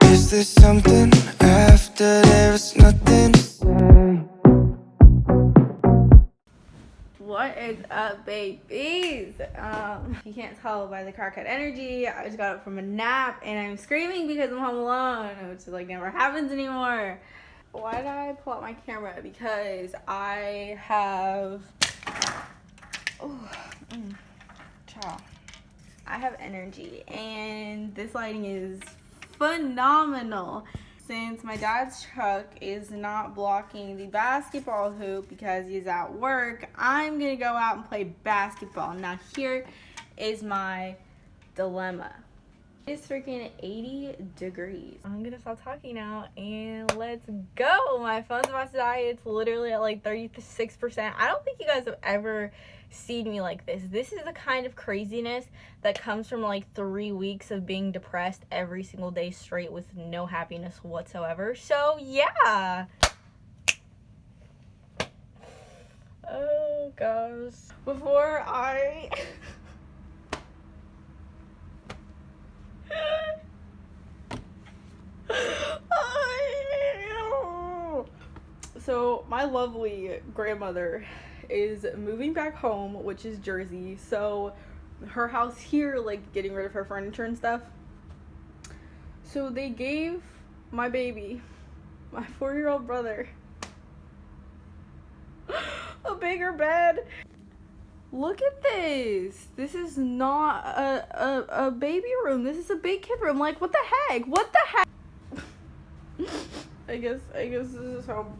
Is there something after there's nothing to say? What is up, babies? You can't tell by the crackhead energy. I just got up from a nap and I'm screaming because I'm home alone, which is like never happens anymore. Why did I pull out my camera? Because I have I have energy and this lighting is phenomenal. Since my dad's truck is not blocking the basketball hoop because he's at work, I'm gonna go out and play basketball. Now here is my dilemma. It's freaking 80 degrees. I'm gonna stop talking now and let's go. My phone's about to die. It's literally at like 36%. I don't think you guys have ever seen me like this. This is the kind of craziness that comes from like 3 weeks of being depressed every single day straight with no happiness whatsoever. So yeah. Oh gosh. Before I So my lovely grandmother is moving back home, which is Jersey. So her house here, like getting rid of her furniture and stuff. So they gave my baby, my 4-year-old brother, a bigger bed. Look at this. This is not a baby room. This is a big kid room. Like, what the heck? What the heck? I guess this is how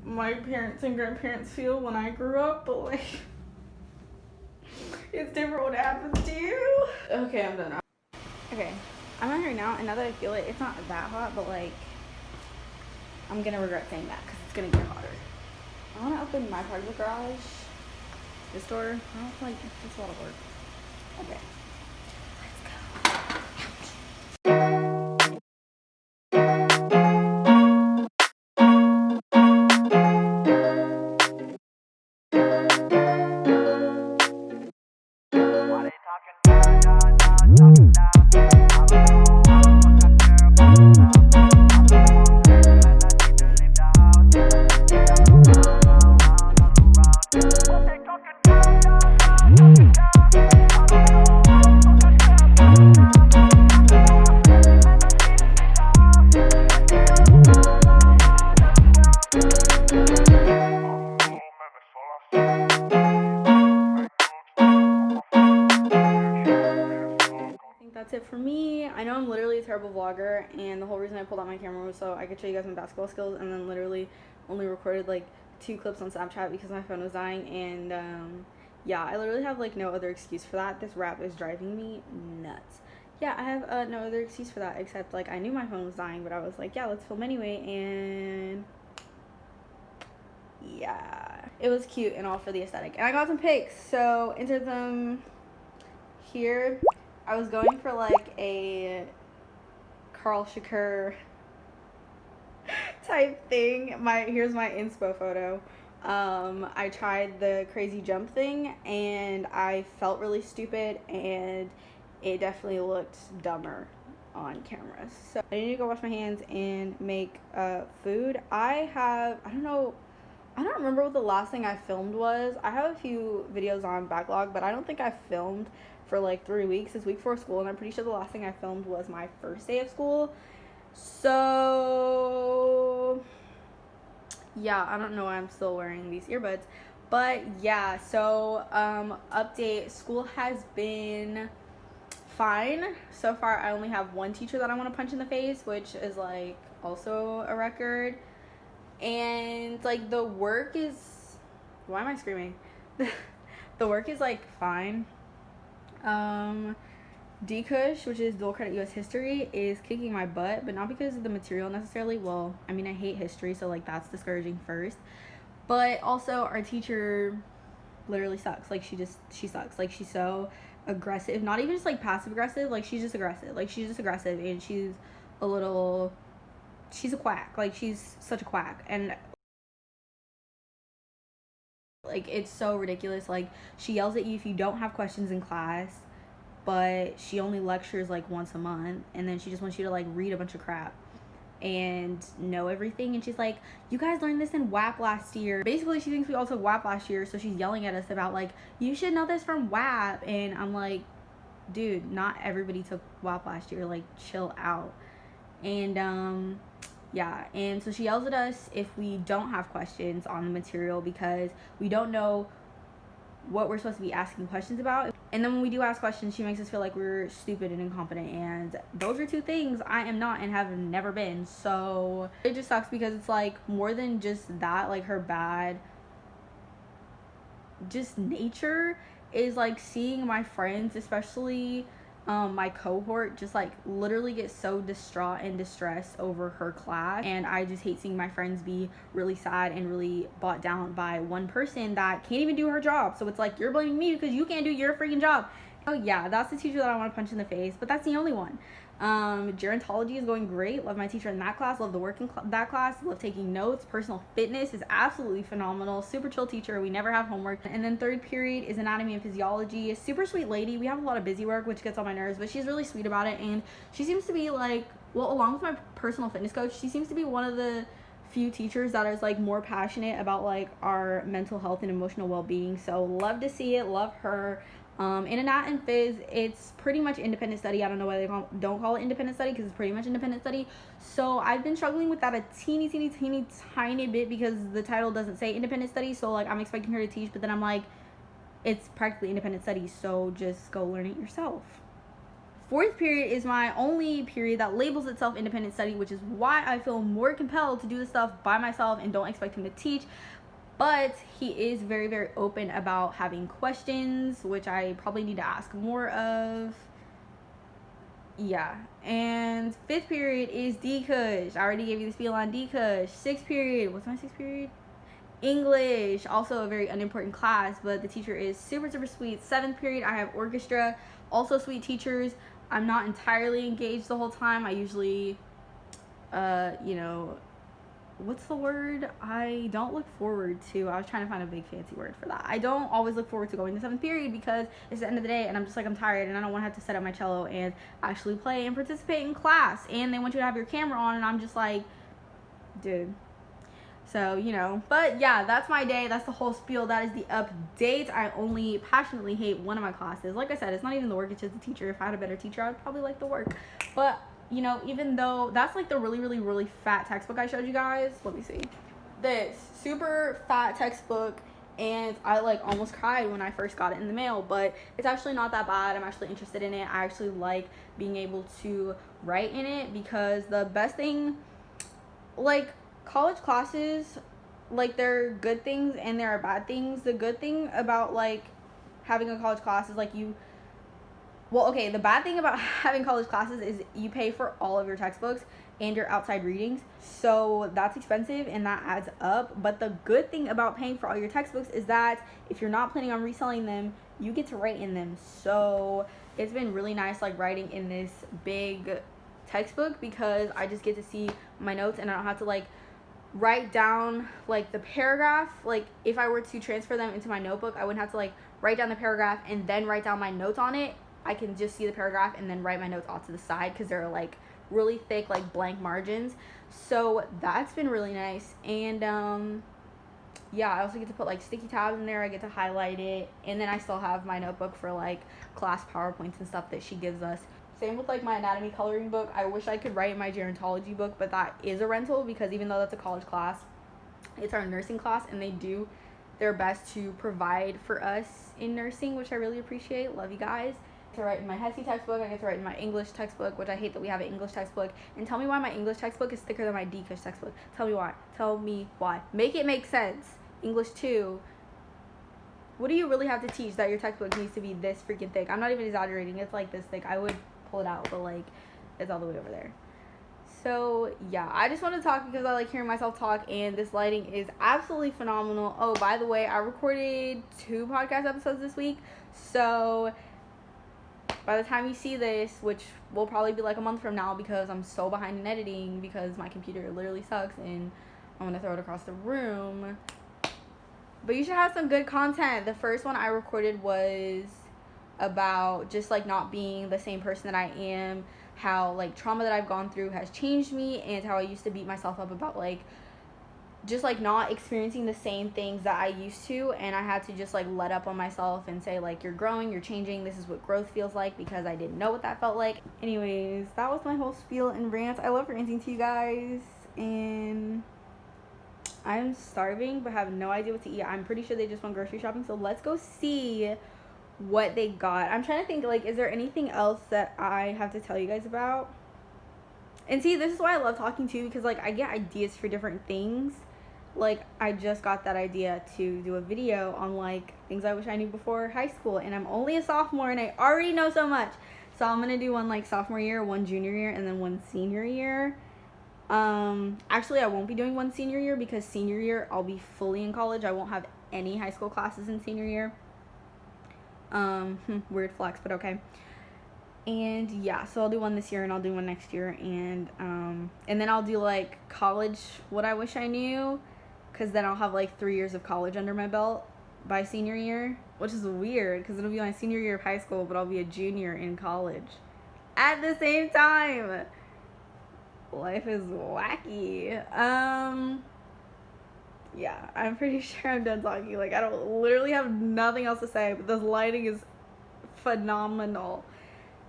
my parents and grandparents feel when I grew up, but like it's different when it happens to you. Okay, I'm done. Okay, I'm out here now, and now that I feel it, it's not that hot, but like I'm gonna regret saying that because it's gonna get hotter. I want to open my part of the garage, this door. I don't feel like it's a lot of work. Okay. That's it for me. I know I'm literally a terrible vlogger, and the whole reason I pulled out my camera was so I could show you guys my basketball skills, and then literally only recorded like 2 clips on Snapchat because my phone was dying. And yeah, I literally have like no other excuse for that. This rap is driving me nuts. Yeah, I have no other excuse for that except like I knew my phone was dying, but I was like, yeah, let's film anyway. And yeah, it was cute and all for the aesthetic, and I got some pics, so insert them here. I was going for like a Carl Shakur type thing. Here's my inspo photo. I tried the crazy jump thing and I felt really stupid, and it definitely looked dumber on camera. So I need to go wash my hands and make food. I don't remember what the last thing I filmed was. I have a few videos on backlog, but I don't think I filmed for like 3 weeks. It's week 4 of school, and I'm pretty sure the last thing I filmed was my first day of school. So yeah, I don't know why I'm still wearing these earbuds, but yeah. So update, school has been fine so far. I only have 1 teacher that I want to punch in the face, which is like also a record. And like the work is, why am I screaming? The work is like fine. D-Kush, which is dual credit US history, is kicking my butt, but not because of the material necessarily. Well, I mean, I hate history, so like that's discouraging first, but also our teacher literally sucks. Like she sucks. Like she's so aggressive, not even just like passive aggressive, like she's just aggressive. And she's a quack. Like she's such a quack, and like it's so ridiculous. Like she yells at you if you don't have questions in class, but she only lectures like once a month, and then she just wants you to like read a bunch of crap. and know everything. And she's like, you guys learned this in WAP last year. Basically, she thinks we all took WAP last year, so she's yelling at us about like, you should know this from WAP. And I'm like, dude, not everybody took WAP last year, like chill out. And yeah, and so she yells at us if we don't have questions on the material because we don't know what we're supposed to be asking questions about. And then when we do ask questions, she makes us feel like we're stupid and incompetent, and those are two things I am not and have never been. So it just sucks because it's like more than just that, like her bad just nature is like seeing my friends, especially my cohort, just like literally get so distraught and distressed over her class. And I just hate seeing my friends be really sad and really brought down by one person that can't even do her job. So it's like, you're blaming me because you can't do your freaking job. Oh yeah, that's the teacher that I want to punch in the face, but that's the only one. Gerontology is going great. Love my teacher in that class. Love the work in that class. Love taking notes. Personal fitness is absolutely phenomenal. Super chill teacher. We never have homework. And then third period is anatomy and physiology. A super sweet lady. We have a lot of busy work, which gets on my nerves, but she's really sweet about it. And she seems to be like, well, along with my personal fitness coach, she seems to be one of the few teachers that is like more passionate about like our mental health and emotional well-being. So love to see it. Love her. In Anat and Phys, it's pretty much independent study. I don't know why they don't call it independent study because it's pretty much independent study. So I've been struggling with that a teeny tiny bit because the title doesn't say independent study. So like I'm expecting her to teach, but then I'm like, it's practically independent study, so just go learn it yourself. Fourth period is my only period that labels itself independent study, which is why I feel more compelled to do this stuff by myself and don't expect him to teach. But he is very open about having questions, which I probably need to ask more of. Yeah. And fifth period is D-Kush. I already gave you the spiel on D-Kush. Sixth period. What's my sixth period? English. Also a very unimportant class, but the teacher is super sweet. Seventh period, I have orchestra. Also sweet teachers. I'm not entirely engaged the whole time. I usually, what's the word? I don't look forward to. I was trying to find a big fancy word for that. I don't always look forward to going to seventh period because it's the end of the day and I'm just like, I'm tired and I don't want to have to set up my cello and actually play and participate in class. And they want you to have your camera on and I'm just like, dude. So, but yeah, that's my day. That's the whole spiel. That is the update. I only passionately hate one of my classes. Like I said, it's not even the work, it's just the teacher. If I had a better teacher, I'd probably like the work. But even though that's like the really fat textbook I showed you guys. Let me see. This super fat textbook, and I like almost cried when I first got it in the mail, but it's actually not that bad. I'm actually interested in it. I actually like being able to write in it because the best thing, like college classes, like there are good things and there are bad things. The good thing about like having a college class is like the bad thing about having college classes is you pay for all of your textbooks and your outside readings. So that's expensive and that adds up. But the good thing about paying for all your textbooks is that if you're not planning on reselling them, you get to write in them. So it's been really nice like writing in this big textbook because I just get to see my notes and I don't have to like write down like the paragraph. Like if I were to transfer them into my notebook, I wouldn't have to like write down the paragraph and then write down my notes on it. I can just see the paragraph and then write my notes off to the side because they're like really thick, like blank margins. So that's been really nice. And yeah, I also get to put like sticky tabs in there. I get to highlight it, and then I still have my notebook for like class PowerPoints and stuff that she gives us. Same with like my anatomy coloring book. I wish I could write my gerontology book, but that is a rental because even though that's a college class, it's our nursing class and they do their best to provide for us in nursing, which I really appreciate. Love you guys. I get to write in my HESI textbook. I get to write in my English textbook, which I hate that we have an English textbook. And tell me why my English textbook is thicker than my D-Kush textbook. Tell me why. Tell me why. Make it make sense. English 2. What do you really have to teach that your textbook needs to be this freaking thick? I'm not even exaggerating. It's like this thick. I would pull it out, but like it's all the way over there. So yeah, I just want to talk because I like hearing myself talk, and this lighting is absolutely phenomenal. Oh, by the way, I recorded 2 podcast episodes this week, so by the time you see this, which will probably be like a month from now because I'm so behind in editing because my computer literally sucks and I'm gonna throw it across the room, but you should have some good content. The first one I recorded was about just like not being the same person that I am, how like trauma that I've gone through has changed me, and how I used to beat myself up about like just like not experiencing the same things that I used to, and I had to just like let up on myself and say like, you're growing, you're changing, this is what growth feels like, because I didn't know what that felt like. Anyways, that was my whole spiel and rant. I love ranting to you guys, and I'm starving but have no idea what to eat. I'm pretty sure they just went grocery shopping, so let's go see what they got. I'm trying to think, like, is there anything else that I have to tell you guys about? And see, this is why I love talking to you, because like I get ideas for different things. Like, I just got that idea to do a video on like things I wish I knew before high school, and I'm only a sophomore and I already know so much. So I'm gonna do one like sophomore year, one junior year, and then one senior year. Actually I won't be doing one senior year, because senior year I'll be fully in college. I won't have any high school classes in senior year. Weird flex, but okay. And yeah, so I'll do one this year and I'll do one next year, and then I'll do like college what I wish I knew, because then I'll have like 3 years of college under my belt by senior year, which is weird because it'll be my senior year of high school, but I'll be a junior in college at the same time. Life is wacky. Yeah, I'm pretty sure I'm done talking. Like, I don't literally have nothing else to say, but this lighting is phenomenal.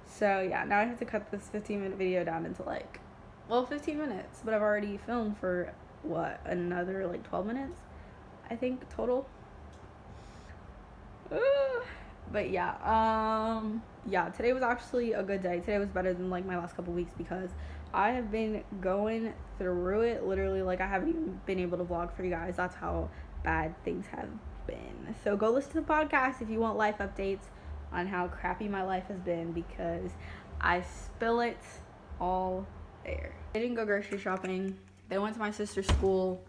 So yeah, now I have to cut this 15-minute video down into like, well, 15 minutes, but I've already filmed for what, another like 12 minutes I think total. But yeah, today was actually a good day. Today was better than like my last couple weeks, because I have been going through it literally. Like, I haven't even been able to vlog for you guys. That's how bad things have been. So go listen to the podcast if you want life updates on how crappy my life has been, because I spill it all there. They didn't go grocery shopping. They went to my sister's school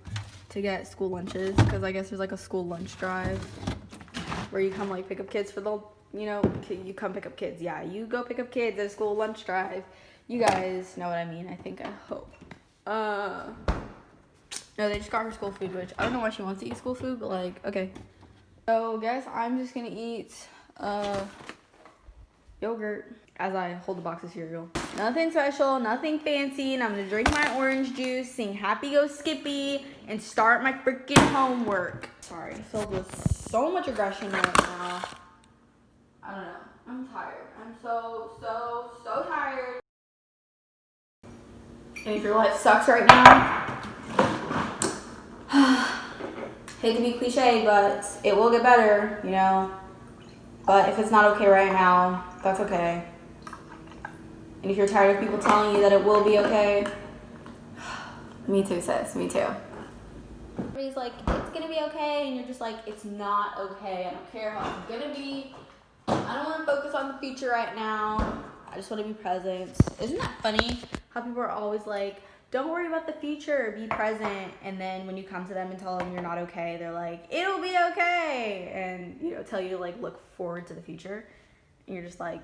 to get school lunches, because I guess there's like a school lunch drive where you come like pick up kids for the, you know, you come pick up kids. Yeah, you go pick up kids at a school lunch drive. You guys know what I mean, I think, I hope. No, they just got her school food, which I don't know why she wants to eat school food, but like, okay. So guys, I'm just gonna eat yogurt as I hold the box of cereal. Nothing special, nothing fancy, and I'm gonna drink my orange juice, sing Happy Go Skippy, and start my freaking homework. Sorry, I'm filled with so much aggression right now. I don't know, I'm tired. I'm so tired. And if your life sucks right now, hate to be cliche, but it will get better, you know. But if it's not okay right now, that's okay. And if you're tired of people telling you that it will be okay, me too, sis, me too. Everybody's like, it's gonna be okay, and you're just like, it's not okay. I don't care how it's gonna be. I don't want to focus on the future right now. I just want to be present. Isn't that funny how people are always like, don't worry about the future, be present, and then when you come to them and tell them you're not okay, they're like, it'll be okay, and you know, tell you to like look forward to the future, and you're just like,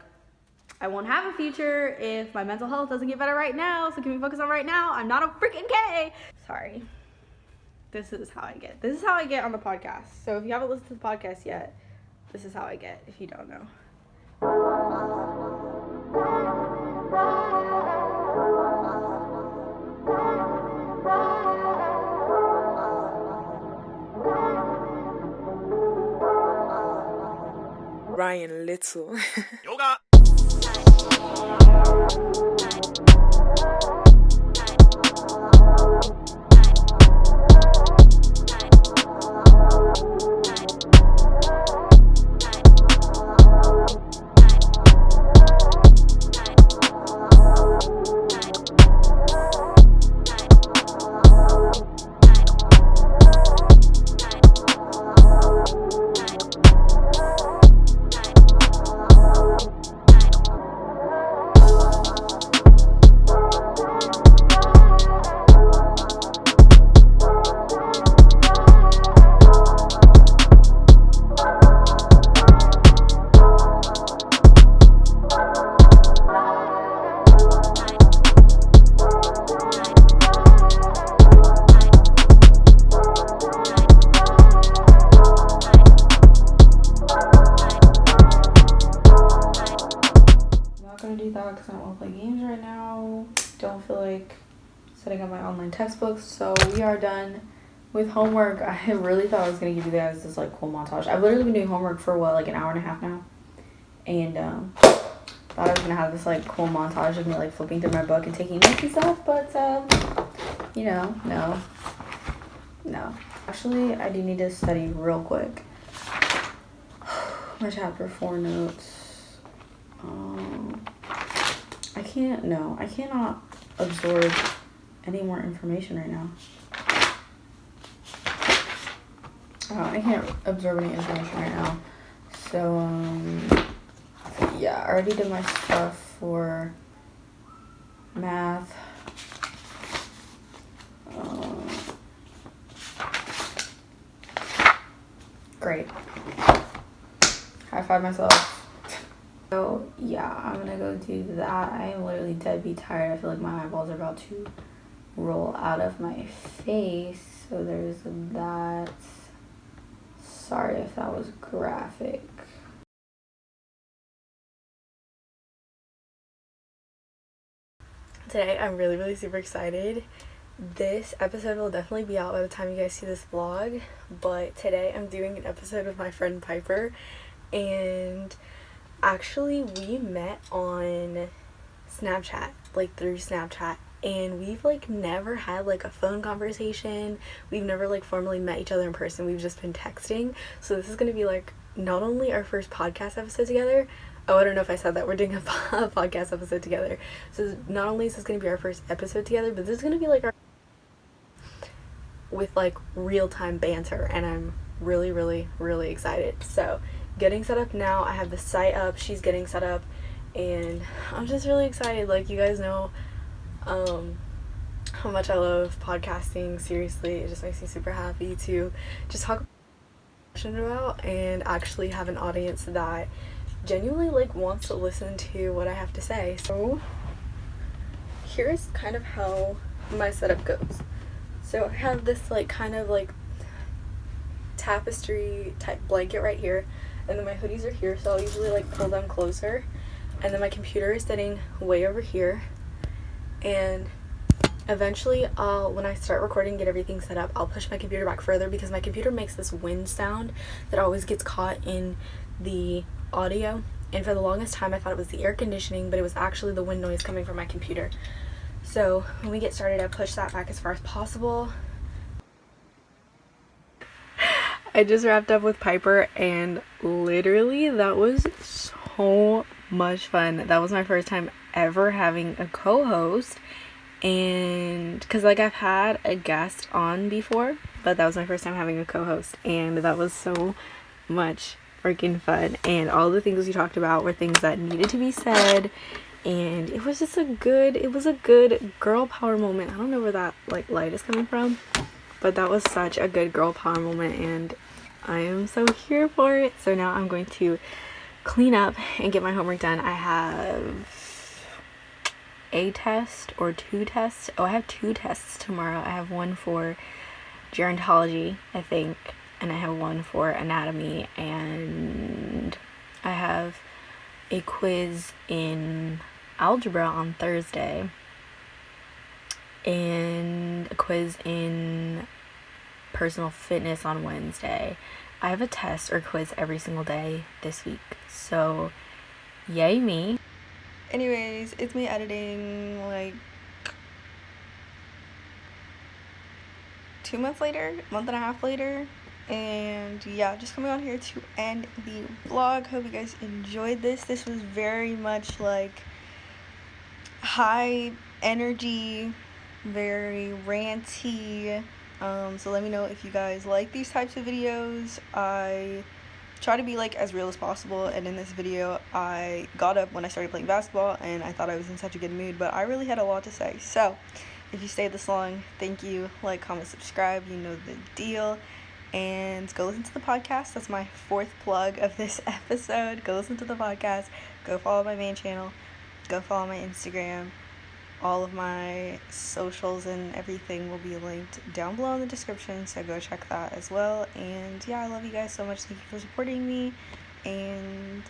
I won't have a future if my mental health doesn't get better right now, so can we focus on right now? I'm not a freaking okay. Sorry. This is how I get. This is how I get on the podcast. So if you haven't listened to the podcast yet, this is how I get, if you don't know. Ryan Little. Yoga. gonna do that because I don't want to play games right now. Don't feel like setting up my online textbooks. So we are done with homework. I really thought I was gonna give you guys this like cool montage. I've literally been doing homework for what, like an hour and a half now, and thought I was gonna have this like cool montage of me like flipping through my book and taking notes and stuff, but you know, no. Actually, I do need to study real quick. My chapter 4 notes. I cannot absorb any more information right now. I can't absorb any information right now. So, yeah, I already did my stuff for math. Great. High five myself. So, yeah, I'm gonna go do that. I am literally dead beat tired. I feel like my eyeballs are about to roll out of my face. So there's that. Sorry if that was graphic. Today I'm really super excited. This episode will definitely be out by the time you guys see this vlog, but today I'm doing an episode with my friend Piper, and actually we met on Snapchat, like through Snapchat, and we've like never had like a phone conversation. We've never like formally met each other in person. We've just been texting. So this is gonna be like not only our first podcast episode together. Oh, I don't know if I said that. We're doing a podcast episode together. So not only is this gonna be our first episode together, but this is gonna be like our with like real-time banter, and I'm really excited. So getting set up now. I have the site up, she's getting set up, and I'm just really excited. Like, you guys know how much I love podcasting. Seriously, it just makes me super happy to just talk about and actually have an audience that genuinely like wants to listen to what I have to say. So here's kind of how my setup goes. So I have this like kind of like tapestry type blanket right here, and then my hoodies are here, so I'll usually like pull them closer, and then my computer is sitting way over here, and eventually when I start recording, get everything set up, I'll push my computer back further because my computer makes this wind sound that always gets caught in the audio, and for the longest time I thought it was the air conditioning, but it was actually the wind noise coming from my computer. So when we get started, I push that back as far as possible. I just wrapped up with Piper, and literally that was so much fun. That was my first time ever having a co-host, and because like I've had a guest on before, but that was my first time having a co-host, and that was so much freaking fun. And all the things we talked about were things that needed to be said, and it was just a good girl power moment. I don't know where that like light is coming from, but that was such a good girl power moment, and I am so here for it. So now I'm going to clean up and get my homework done. I have a test or 2 tests. Oh, I have 2 tests tomorrow. I have one for gerontology, I think, and I have one for anatomy, and I have a quiz in algebra on Thursday, and a quiz in personal fitness on Wednesday. I have a test or quiz every single day this week, so yay me. Anyways, it's me editing like 2 months later, month and a half later, and yeah, just coming on here to end the vlog. Hope you guys enjoyed this. This was very much like high energy, very ranty, so let me know if you guys like these types of videos. I try to be like as real as possible, and in this video I got up when I started playing basketball and I thought I was in such a good mood, but I really had a lot to say. So if you stayed this long, thank you. Like, comment, subscribe, you know the deal, and go listen to the podcast. That's my 4th plug of this episode. Go listen to the podcast, go follow my main channel, go follow my Instagram. All of my socials and everything will be linked down below in the description, so go check that as well. And yeah, I love you guys so much. Thank you for supporting me, and